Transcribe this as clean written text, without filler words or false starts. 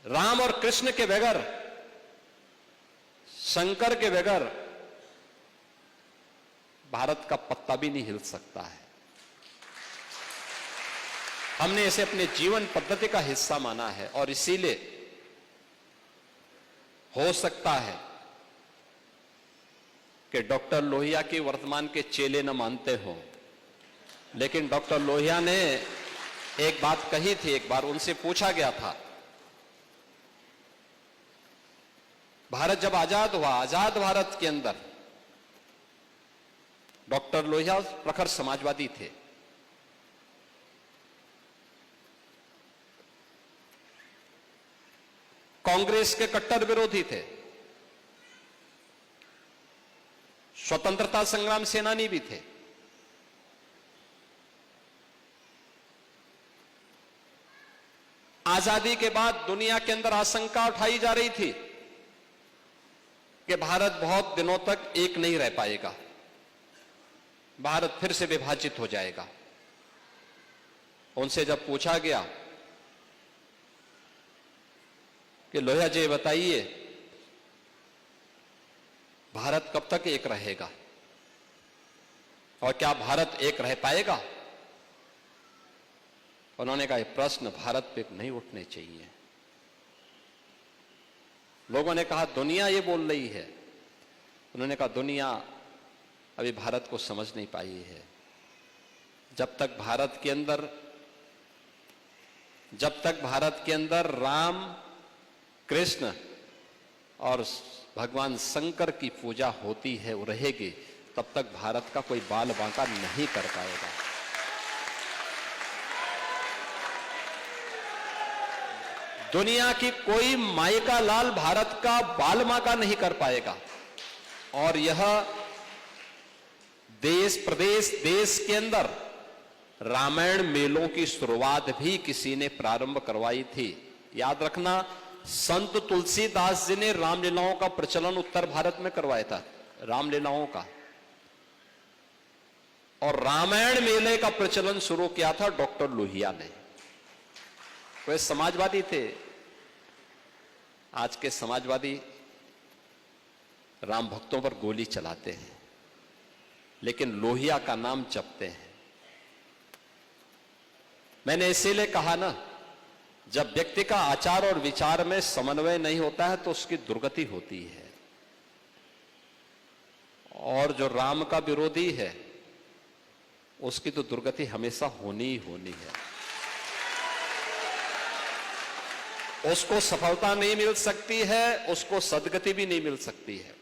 राम और कृष्ण के बगैर, शंकर के बगैर भारत का पत्ता भी नहीं हिल सकता है। हमने इसे अपने जीवन पद्धति का हिस्सा माना है और इसीलिए हो सकता है कि डॉक्टर लोहिया की वर्तमान के चेले न मानते हो, लेकिन डॉक्टर लोहिया ने एक बात कही थी। एक बार उनसे पूछा गया था, भारत जब आजाद हुआ, आजाद भारत के अंदर डॉक्टर लोहिया प्रखर समाजवादी थे। कांग्रेस के कट्टर विरोधी थे, स्वतंत्रता संग्राम सेनानी भी थे। आजादी के बाद दुनिया के अंदर आशंका उठाई जा रही थी कि भारत बहुत दिनों तक एक नहीं रह पाएगा, भारत फिर से विभाजित हो जाएगा। उनसे जब पूछा गया कि लोहिया जी बताइए, भारत कब तक एक रहेगा और क्या भारत एक रह पाएगा? उन्होंने कहा, यह प्रश्न भारत पे नहीं उठने चाहिए। लोगों ने कहा, दुनिया ये बोल रही है। उन्होंने कहा, दुनिया अभी भारत को समझ नहीं पाई है। जब तक भारत के अंदर राम, कृष्ण और भगवान शंकर की पूजा होती है, वो रहेगी, तब तक भारत का कोई बाल बांका नहीं कर पाएगा। दुनिया की कोई माई का लाल भारत का बाल बांका नहीं कर पाएगा। और यह देश प्रदेश देश के अंदर रामायण मेलों की शुरुआत भी किसी ने प्रारंभ करवाई थी। याद रखना, संत तुलसीदास जी ने रामलीलाओं का प्रचलन उत्तर भारत में करवाया था, रामलीलाओं का। और रामायण मेले का प्रचलन शुरू किया था डॉक्टर लोहिया ने। वे समाजवादी थे। आज के समाजवादी राम भक्तों पर गोली चलाते हैं, लेकिन लोहिया का नाम जपते हैं। मैंने इसीलिए कहा ना, जब व्यक्ति का आचार और विचार में समन्वय नहीं होता है तो उसकी दुर्गति होती है। और जो राम का विरोधी है उसकी तो दुर्गति हमेशा होनी ही होनी है। उसको सफलता नहीं मिल सकती है, उसको सद्गति भी नहीं मिल सकती है।